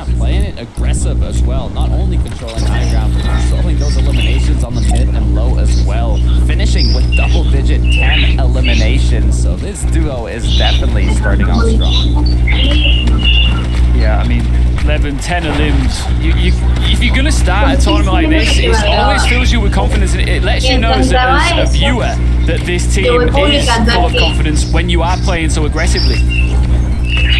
Yeah, playing it aggressive as well. Not only controlling high ground, but controlling those eliminations on the mid and low as well. Finishing with double-digit 10 eliminations. So this duo is definitely starting off strong. Yeah, I mean, 11, 10 limbs. If you're going to start a tournament like this, it always fills you with confidence. And it lets you know as a viewer that this team is full of confidence when you are playing so aggressively.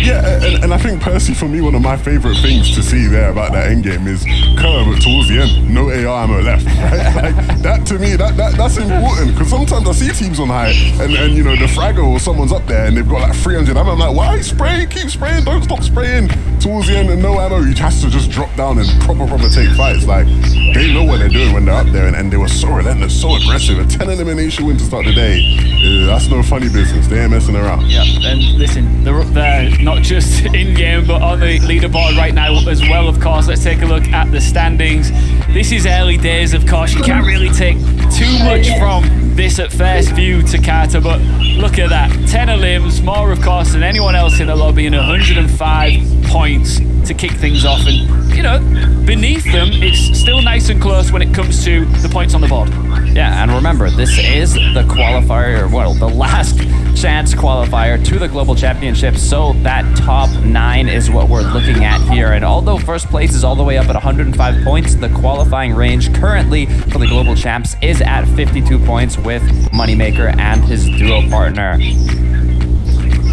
Yeah, and I think personally for me, one of my favorite things to see there about that endgame is curve towards the end, no AR ammo left, right? Like, that to me, that's important, because sometimes I see teams on high and you know, the fragger or someone's up there and they've got like 300 ammo. I'm like, why spray? Keep spraying, don't stop spraying. Towards the end and no ammo, he has to just drop down and proper take fights. Like, they know what they're doing when they're up there, and they were so relentless, so aggressive. A 10 elimination win to start the day, that's no funny business. They ain't messing around. Yeah, and listen, they're up there not just in-game, but on the leaderboard right now as well, of course. Let's take a look at the standings. This is early days, of course. You can't really take too much from this at first view to Carter, but look at that. 10 elims, more, of course, than anyone else in the lobby, and 105 points to kick things off. And, you know, beneath them, it's still nice and close when it comes to the points on the board. Yeah, and remember, this is the qualifier, well, the last chance qualifier to the Global Championship, so that top 9 is what we're looking at here. And although first place is all the way up at 105 points, the qualifying range currently for the Global Champs is at 52 points with Moneymaker and his duo partner.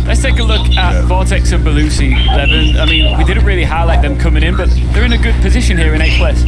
Let's take a look at Vortex and Belusi, Levin. I mean, we didn't really highlight them coming in, but they're in a good position here in 8th place.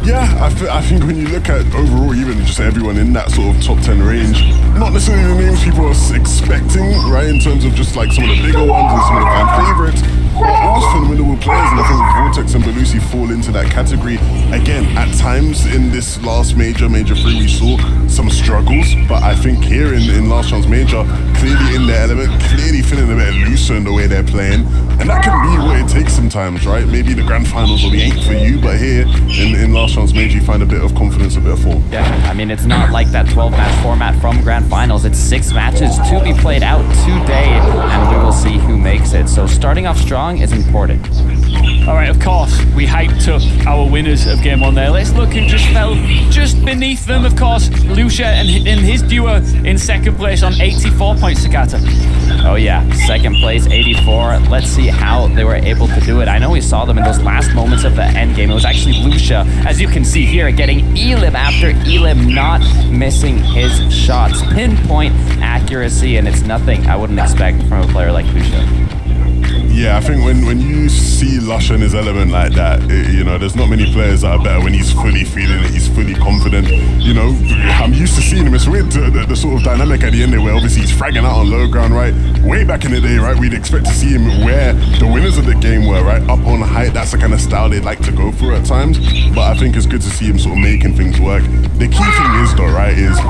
Yeah, I think when you look at overall, even just everyone in that sort of top 10 range, not necessarily the names people are expecting, right, in terms of just like some of the bigger ones and some of the fan favorites, but all phenomenal players, and I think Vortex and Belusi fall into that category. Again, at times in this last major 3, we saw some struggles, but I think here in LastChance Major, clearly in their element, clearly feeling a bit looser in the way they're playing, and that can be what it takes sometimes, right? Maybe the grand finals will be 8 for you, but here in LastChance Major, you find a bit of confidence, a bit of form. Yeah, I mean, it's not like that 12-match format from grand finals. It's 6 matches to be played out today, and we will see who makes it. So starting off strong is important. All right, of course, we hyped up our winners of Game 1 there. Let's look who just fell just beneath them. Of course, Lucia and his duo in 2nd place on 84 points to Carter. Oh yeah, 2nd place, 84. Let's see how they were able to do it. I know we saw them in those last moments of the end game. It was actually Lucia, as you can see here, getting elim after elim, not missing his shots. Pinpoint accuracy, and it's nothing I wouldn't expect from a player like Lucia. Yeah, I think when you see Lush in his element like that, you know, there's not many players that are better when he's fully feeling it, he's fully confident. You know, I'm used to seeing him. It's weird, the sort of dynamic at the end there where obviously he's fragging out on low ground, right? Way back in the day, right, we'd expect to see him where the winners of the game were, right? Up on height, that's the kind of style they'd like to go for at times. But I think it's good to see him sort of making things work. The key thing is though, right, is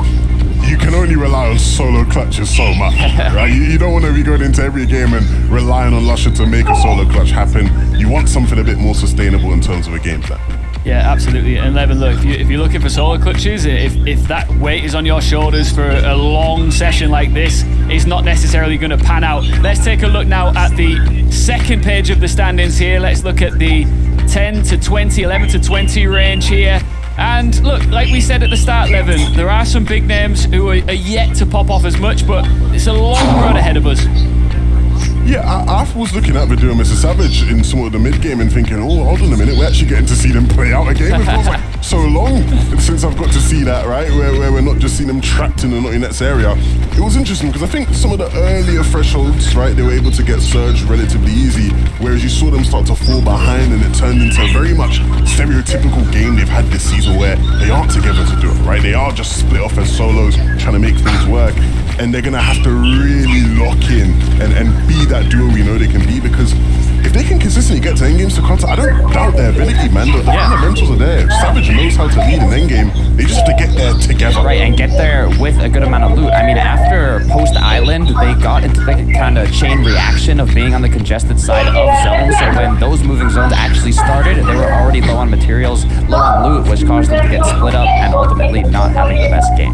you can only rely on solo clutches so much, right? You don't want to be going into every game and relying on Lusher to make a solo clutch happen. You want something a bit more sustainable in terms of a game plan. Yeah, absolutely. And Levin, look, if you're looking for solo clutches, if that weight is on your shoulders for a long session like this, it's not necessarily going to pan out. Let's take a look now at the 2nd page of the standings here. Let's look at the 10 to 20, 11 to 20 range here. And look, like we said at the start, Levin, there are some big names who are yet to pop off as much, but it's a long road ahead of us. Yeah, I was looking at Video Mr. Savage in some of the mid-game and thinking, oh, hold on a minute, we're actually getting to see them play out a game. It feels like so long since I've got to see that, right? Where we're not just seeing them trapped in the Naughty Nets area. It was interesting because I think some of the earlier thresholds, right, they were able to get surged relatively easy, whereas you saw them start to fall behind and it turned into a very much stereotypical game they've had this season where they aren't together to do it, right? They are just split off as solos, trying to make things work. And they're going to have to really lock in and be that duo we know they can be, because if they can consistently get to endgames to counter, I don't doubt their ability, man. The fundamentals are there. Savage knows how to lead an endgame. They just have to get there together. Right, and get there with a good amount of loot. I mean, after post-Island, they got into the kind of chain reaction of being on the congested side of zones. So when those moving zones actually started, they were already low on materials, low on loot, which caused them to get split up and ultimately not having the best game.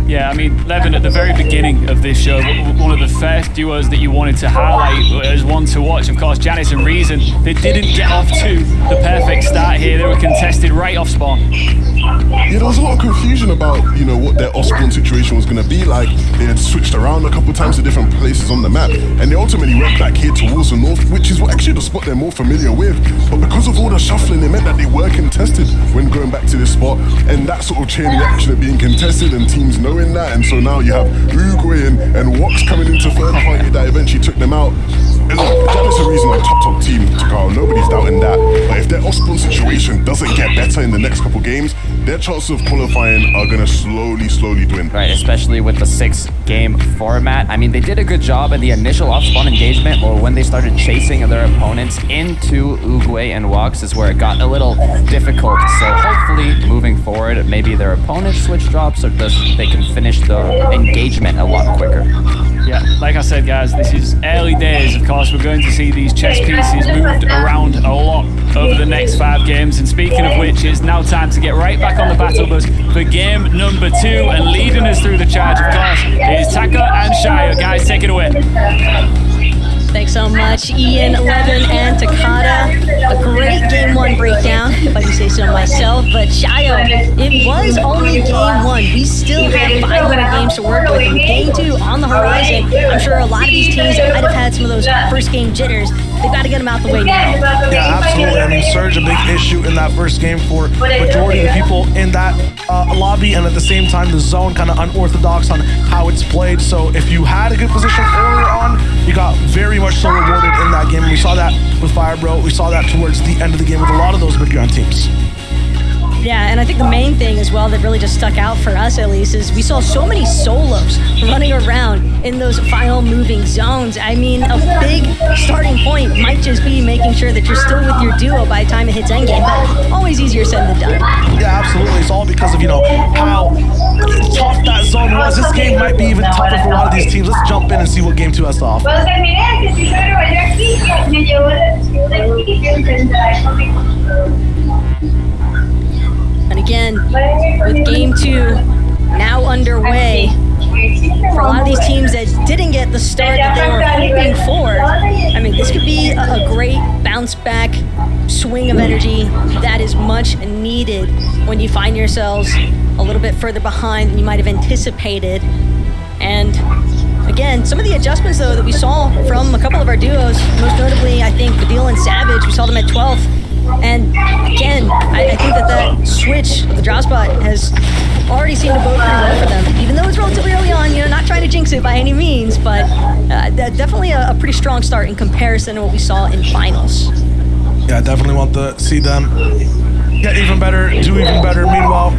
Yeah, I mean, Levin, at the very beginning of this show, one of the first duos that you wanted to highlight as one to watch, of course, Janice and Reason, they didn't get off to the perfect start here. They were contested right off spawn. Yeah, there was a lot of confusion about, you know, what their off-spawn situation was going to be like. They had switched around a couple times to different places on the map, and they ultimately went back here towards the north, which is actually the spot they're more familiar with. But because of all the shuffling, it meant that they were contested when going back to this spot, and that sort of chain reaction of being contested and teams knowing that, and so now you have Uruguay and Wox coming into third party that eventually took them out. And look, Janice and Reason are a top team to Carl, nobody's doubting that. But if their off-spawn situation doesn't get better in the next couple games, their chances of qualifying are going to slowly dwindle. Right, especially with the 6-game format. I mean, they did a good job in the initial off-spawn engagement, or when they started chasing their opponents into Uruguay and Wox is where it got a little difficult. So hopefully, moving forward, maybe their opponents switch drops, or they can finish the engagement a lot quicker. Yeah, like I said, guys, this is early days. Of course, we're going to see these chess pieces moved around a lot over the next 5 games. And speaking of which, it's now time to get right back on the battle bus for game number 2. And leading us through the charge, of course, is Taka and Shio. Guys, take it away. Thanks so much, Ian, Levin, and Takada. A great Game 1 breakdown, if I can say so myself. But Shio, it was only Game 1. We still have 5 more games to work with. And Game 2 on the horizon. I'm sure a lot of these teams that might have had some of those first game jitters, they've got to get them out the way now. Yeah, absolutely. I mean, Surge, a big issue in that first game for majority of the people in that lobby, and at the same time, the zone kind of unorthodox on how it's played. So if you had a good position earlier on, you got very much so rewarded in that game. And we saw that with FireBro. We saw that towards the end of the game with a lot of those mid-ground teams. Yeah, and I think the main thing as well that really just stuck out for us at least is we saw so many solos running around in those final moving zones. I mean, a big starting point might just be making sure that you're still with your duo by the time it hits endgame, but always easier said than done. Yeah, absolutely. It's all because of, you know, how tough that zone was. This game might be even tougher for a lot of these teams. Let's jump in and see what game 2 has to offer. And again, with Game 2 now underway, for a lot of these teams that didn't get the start that they were hoping for, I mean, this could be a great bounce back swing of energy that is much needed when you find yourselves a little bit further behind than you might have anticipated. And again, some of the adjustments though that we saw from a couple of our duos, most notably I think Badil and Savage, we saw them at 12th. And again, I think that switch of the drop spot has already seemed to bode pretty well for them. Even though it's relatively early on, you know, not trying to jinx it by any means, but definitely a pretty strong start in comparison to what we saw in finals. Yeah, I definitely want to see them get even better, do even better. Meanwhile,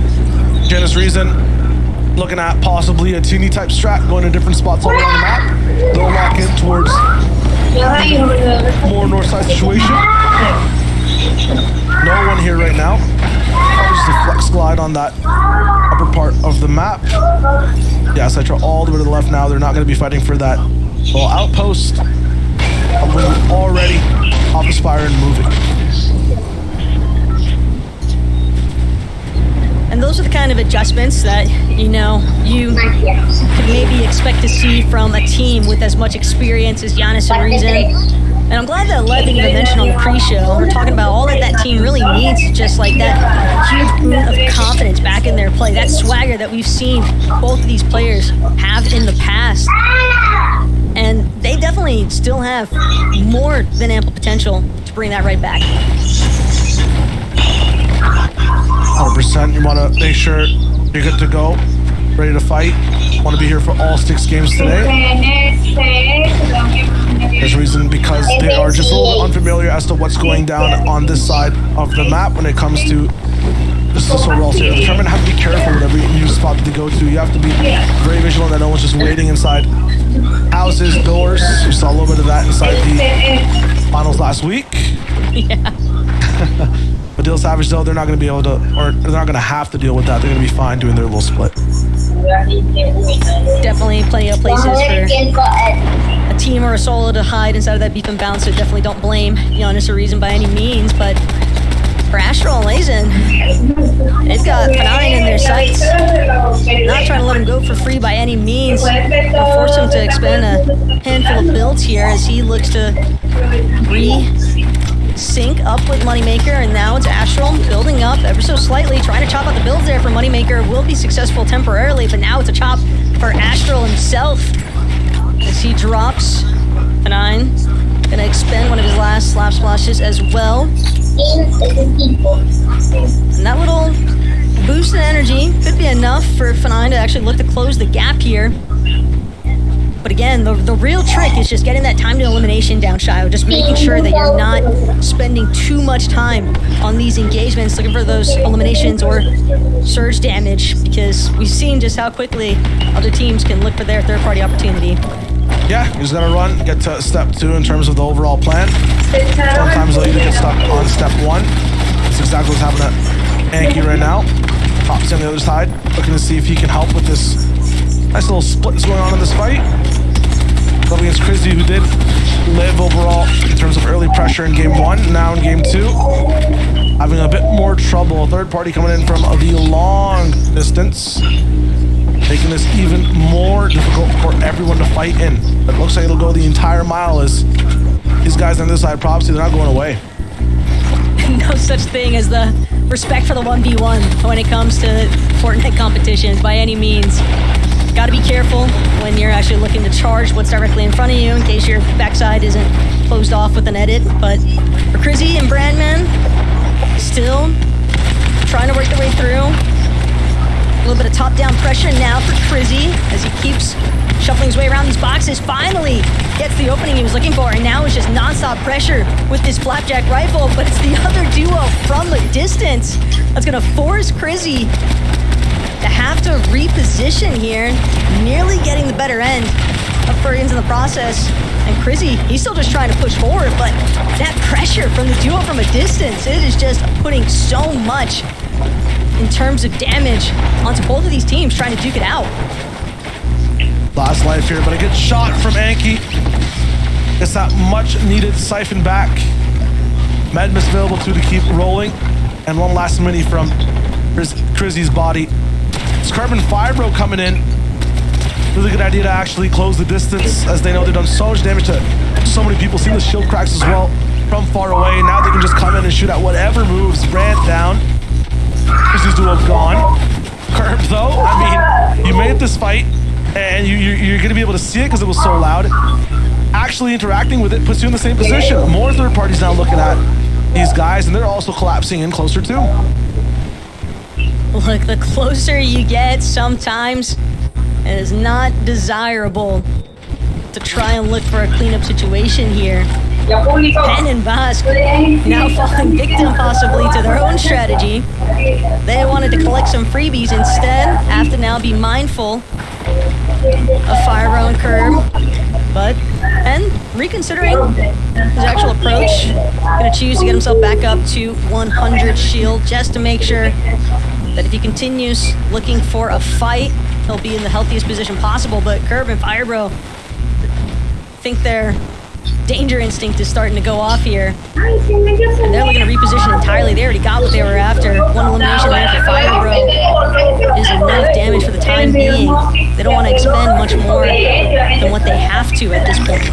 Janice Reason looking at possibly a teeny type strat, going to different spots all around the map. They'll lock in towards more north side situation. No one here right now. Just a flex glide on that upper part of the map. Yeah, Citra all the way to the left now. They're not going to be fighting for that little outpost. Already off the spire and moving. And those are the kind of adjustments that, you know, you could maybe expect to see from a team with as much experience as Giannis and Reason. And I'm glad that Levin even mentioned on the pre-show, we're talking about all that team really needs, just like that huge boon of confidence back in their play, that swagger that we've seen both of these players have in the past. And they definitely still have more than ample potential to bring that right back. 100%. You want to make sure you're good to go, ready to fight. Want to be here for all 6 games today. There's reason because they are just a little bit unfamiliar as to what's going down on this side of the map when it comes to just this overall state of the tournament. Have to be careful whatever new spot that they go to. You have to be very vigilant that no one's just waiting inside houses, doors. We saw a little bit of that inside the finals last week. Yeah. But Badil Savage, though, they're not going to be able to, or they're not going to have to deal with that. They're going to be fine doing their little split. Definitely plenty of places for a team or a solo to hide inside of that beep and bounce, so definitely don't blame Giannis or Reason by any means, but for Astral and Lazen. They've got F9 in their sights. Not trying to let him go for free by any means. They'll force him to expend a handful of builds here as he looks to re-sync up with Moneymaker, and now it's Astral building up ever so slightly, trying to chop out the builds there for Moneymaker. Will be successful temporarily, but now it's a chop for Astral himself as he drops F9. Gonna expend one of his last slap splashes as well. And that little boost in energy could be enough for F9 to actually look to close the gap here. But again, the real trick is just getting that time to elimination down, Shio. Just making sure that you're not spending too much time on these engagements, looking for those eliminations or surge damage, because we've seen just how quickly other teams can look for their third-party opportunity. Yeah, you just gotta run, get to step 2 in terms of the overall plan. Sometimes they'll either get stuck on step 1. That's exactly what's happening at Anki right now. Pops on the other side, looking to see if he can help with this nice little split that's going on in this fight. Up against Crizzy, who did live overall in terms of early pressure in game 1. Now in game 2, having a bit more trouble. Third party coming in from the long distance, making this even more difficult for everyone to fight in. It looks like it'll go the entire mile as these guys on this side, props to, they're not going away. No such thing as the respect for the 1v1 when it comes to FortNite competitions by any means. Gotta be careful when you're actually looking to charge what's directly in front of you in case your backside isn't closed off with an edit. But for Crizzy and Brandman, still trying to work their way through. A little bit of top-down pressure now for Crizzy as he keeps shuffling his way around these boxes. Finally gets the opening he was looking for, and now it's just non-stop pressure with this flapjack rifle, but it's the other duo from a distance that's gonna force Crizzy to have to reposition here, nearly getting the better end of Fergans in the process. And Crizzy, he's still just trying to push forward, but that pressure from the duo from a distance, it is just putting so much in terms of damage onto both of these teams trying to duke it out. Last life here, but a good shot from Anki. It's that much needed siphon back. Med miss available too to keep rolling. And one last mini from Crizzy's body. It's TottemFireBro coming in. Really good idea to actually close the distance, as they know they've done so much damage to so many people. See the shield cracks as well from far away. Now they can just come in and shoot at whatever moves. Brand down. Crizzy's duo gone. Curb though, I mean, you made this fight and you're gonna be able to see it because it was so loud. Actually interacting with it puts you in the same position. More third parties now looking at these guys, and they're also collapsing in closer too. Look, the closer you get, sometimes it is not desirable to try and look for a cleanup situation here. Pen and Vasque now falling victim possibly to their own strategy. They wanted to collect some freebies instead, have to now be mindful of FireBro and Curb. But Pen reconsidering his actual approach, gonna choose to get himself back up to 100 shield just to make sure that if he continues looking for a fight, he'll be in the healthiest position possible. But Curb and FireBro think their danger instinct is starting to go off here. And they're looking to reposition entirely. They already got what they were after. One elimination there for FireBro is enough damage for the time being. They don't want to expend much more than what they have to at this point.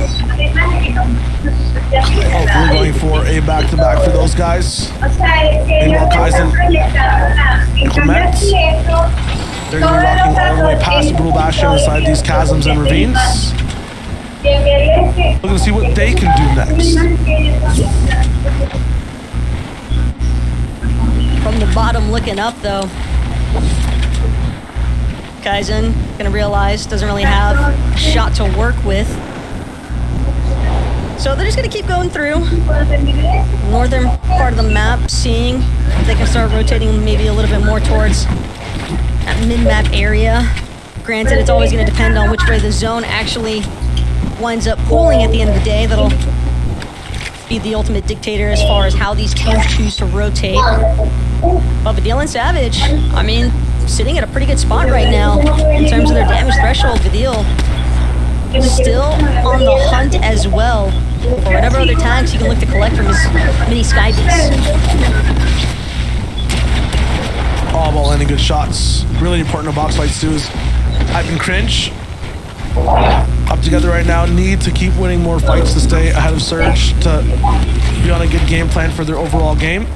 Hopefully going for a back-to-back for those guys. Meanwhile, Kaizen and Clement, they're going to be rocking all the way past the Brutal Bastion inside these chasms and ravines. Looking to see what they can do next. From the bottom looking up though, Kaizen gonna realize doesn't really have a shot to work with. So they're just gonna keep going through northern part of the map, seeing if they can start rotating maybe a little bit more towards that mid-map area. Granted, it's always gonna depend on which way the zone actually winds up pooling at the end of the day. That'll be the ultimate dictator as far as how these teams choose to rotate. But Vidil and Savage, I mean, sitting at a pretty good spot right now in terms of their damage threshold. Vidil still on the hunt as well for whatever other tags he can look to collect from his mini Sky Beast. all about landing good shots. Really important in box fights too is Hype and Cringe up together right now. Need to keep winning more fights to stay ahead of Surge, to be on a good game plan for their overall game.